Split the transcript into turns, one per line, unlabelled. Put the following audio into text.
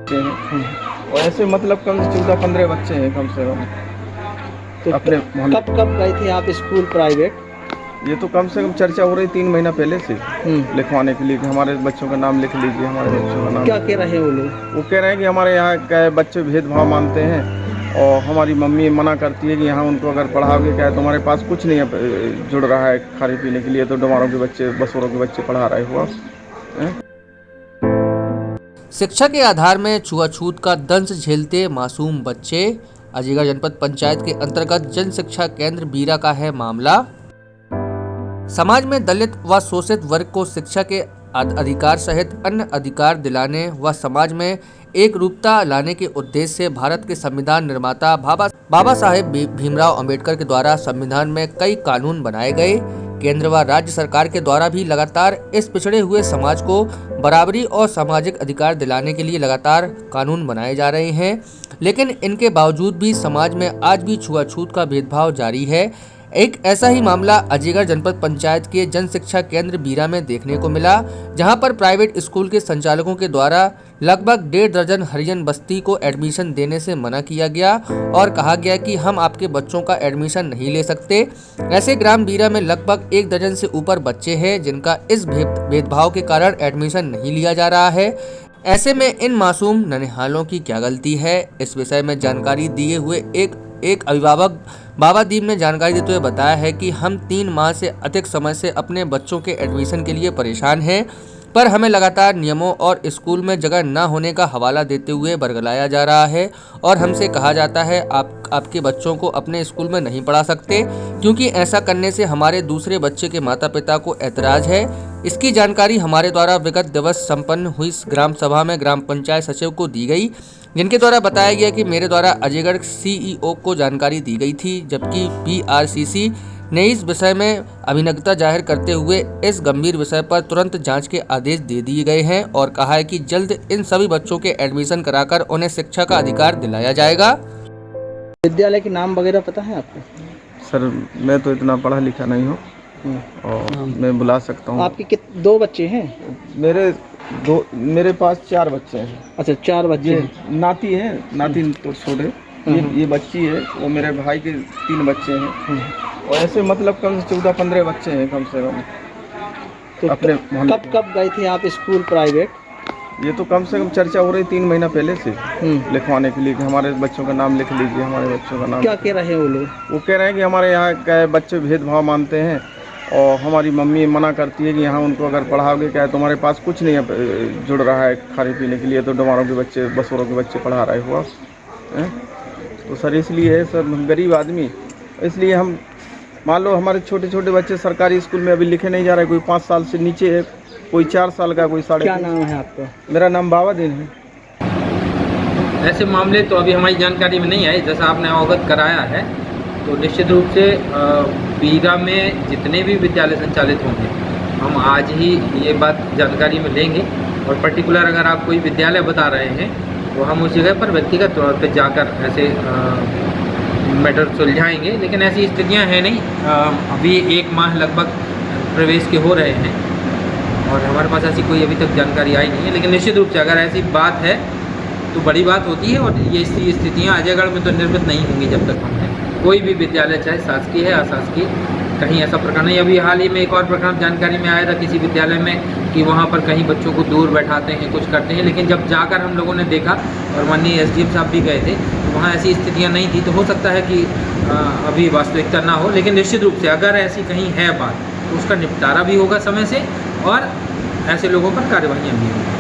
बच्चे हैं और ऐसे मतलब कम से 14-15 बच्चे हैं कम से कम
तो
अपने मोहल्ले।
कब गए थे आप स्कूल प्राइवेट?
ये तो कम से कम चर्चा हो रही 3 महीना पहले से लिखवाने के लिए कि हमारे बच्चों का नाम लिख लीजिए, हमारे बच्चों का नाम।
क्या कह रहे हैं वो लोग?
वो कह रहे हैं कि हमारे यहाँ क्या बच्चे भेदभाव मानते हैं और हमारी मम्मी मना करती है कि यहाँ उनको अगर पढ़ाओगे क्या है, तुम्हारे पास कुछ नहीं है जुड़ रहा है खाने पीने के लिए, तो डमारों के बच्चे बसोरों के बच्चे पढ़ा रहे हो आप।
शिक्षा के आधार में छुआछूत का दंश झेलते मासूम बच्चे। अजीगढ़ जनपद पंचायत के अंतर्गत जन शिक्षा केंद्र बीरा का है मामला। समाज में दलित व शोषित वर्ग को शिक्षा के अधिकार सहित अन्य अधिकार दिलाने व समाज में एक रूपता लाने के उद्देश्य से भारत के संविधान निर्माता बाबा साहेब भीमराव अंबेडकर के द्वारा संविधान में कई कानून बनाए गए। केंद्र व राज्य सरकार के द्वारा भी लगातार इस पिछड़े हुए समाज को बराबरी और सामाजिक अधिकार दिलाने के लिए लगातार कानून बनाए जा रहे हैं, लेकिन इनके बावजूद भी समाज में आज भी छुआछूत का भेदभाव जारी है। एक ऐसा ही मामला अजीगढ़ जनपद पंचायत के जन शिक्षा केंद्र बीरा में देखने को मिला, जहां पर प्राइवेट स्कूल के संचालकों के द्वारा लगभग 1.5 दर्जन हरिजन बस्ती को एडमिशन देने से मना किया गया और कहा गया कि हम आपके बच्चों का एडमिशन नहीं ले सकते। ऐसे ग्राम बीरा में लगभग 1 दर्जन से ऊपर बच्चे हैं जिनका इस भेदभाव के कारण एडमिशन नहीं लिया जा रहा है। ऐसे में इन मासूम ननिहालों की क्या गलती है? इस विषय में जानकारी दिए हुए एक अभिभावक बाबा दीप ने जानकारी देते हुए बताया है कि हम 3 माह से अधिक समय से अपने बच्चों के एडमिशन के लिए परेशान हैं, पर हमें लगातार नियमों और स्कूल में जगह न होने का हवाला देते हुए बरगलाया जा रहा है और हमसे कहा जाता है आपके बच्चों को अपने स्कूल में नहीं पढ़ा सकते, क्योंकि ऐसा करने से हमारे दूसरे बच्चे के माता पिता को ऐतराज है। इसकी जानकारी हमारे द्वारा विगत दिवस संपन्न हुई ग्राम सभा में ग्राम पंचायत सचिव को दी गई, जिनके द्वारा बताया गया कि मेरे द्वारा अजीगढ़ सीईओ को जानकारी दी गई थी, जबकि पीआरसीसी ने इस विषय में अभिनवता जाहिर करते हुए इस गंभीर विषय पर तुरंत जांच के आदेश दे दिए गए हैं और कहा है कि जल्द इन सभी बच्चों के एडमिशन कराकर उन्हें शिक्षा का अधिकार दिलाया जाएगा।
विद्यालय के नाम वगैरह पता है आपको?
सर मैं तो इतना पढ़ा लिखा नहीं हूँ और मैं बुला सकता हूँ।
आपके 2 बच्चे हैं?
मेरे पास 4 बच्चे हैं।
अच्छा, 4 बच्चे हैं।
नाती है, नाती तो छोटे, ये बच्ची है, वो मेरे भाई के 3 बच्चे हैं और ऐसे मतलब कम से 14-15 बच्चे हैं कम से कम
तो
अपने मोहल्ले।
कब गए थे आप स्कूल प्राइवेट?
ये तो कम से कम चर्चा हो रही 3 महीना पहले से लिखवाने के लिए कि हमारे बच्चों का नाम लिख लीजिए, हमारे बच्चों का नाम।
क्या कह रहे हैं वो लोग?
वो कह रहे हैं कि हमारे यहाँ क्या बच्चे भेदभाव मानते हैं और हमारी मम्मी मना करती है कि यहाँ उनको अगर पढ़ाओगे क्या है, तुम्हारे पास कुछ नहीं है जुड़ रहा है खाने पीने के लिए, तो डमारों के बच्चे बसोरों के बच्चे पढ़ा रहे हो आप। तो सर इसलिए सर हम गरीब आदमी, इसलिए हम मान लो हमारे छोटे छोटे बच्चे सरकारी स्कूल में अभी लिखे नहीं जा रहे, कोई 5 साल से नीचे है, कोई 4 साल का, कोई 3.5।
क्या नाम है आपका?
मेरा नाम बाबा दीन है।
ऐसे मामले तो अभी हमारी जानकारी में नहीं आए, जैसा आपने अवगत कराया है तो निश्चित रूप से बीरा में जितने भी विद्यालय संचालित होंगे हम आज ही ये बात जानकारी में लेंगे और पर्टिकुलर अगर आप कोई विद्यालय बता रहे हैं तो हम उस जगह पर व्यक्तिगत तौर पर जाकर ऐसे मैटर सुलझाएंगे, लेकिन ऐसी स्थितियां हैं नहीं। अभी 1 माह लगभग प्रवेश के हो रहे हैं और हमारे पास ऐसी कोई अभी तक जानकारी आई नहीं है, लेकिन निश्चित रूप से अगर ऐसी बात है तो बड़ी बात होती है और ये स्थितियां अजयगढ़ में तो निर्मित नहीं होंगी जब तक हम कोई भी विद्यालय चाहे शासकीय है अशासकीय कहीं ऐसा प्रकरण नहीं। अभी हाल ही में एक और प्रकरण जानकारी में आया था किसी विद्यालय में कि वहाँ पर कहीं बच्चों को दूर बैठाते हैं, कुछ करते हैं, लेकिन जब जाकर हम लोगों ने देखा और माननीय एसडीएम साहब भी गए थे तो वहाँ ऐसी स्थितियाँ नहीं थी। तो हो सकता है कि अभी वास्तविकता ना हो, लेकिन निश्चित रूप से अगर ऐसी कहीं है बात तो उसका निपटारा भी होगा समय से और ऐसे लोगों पर कार्यवाहियाँ भी होंगी।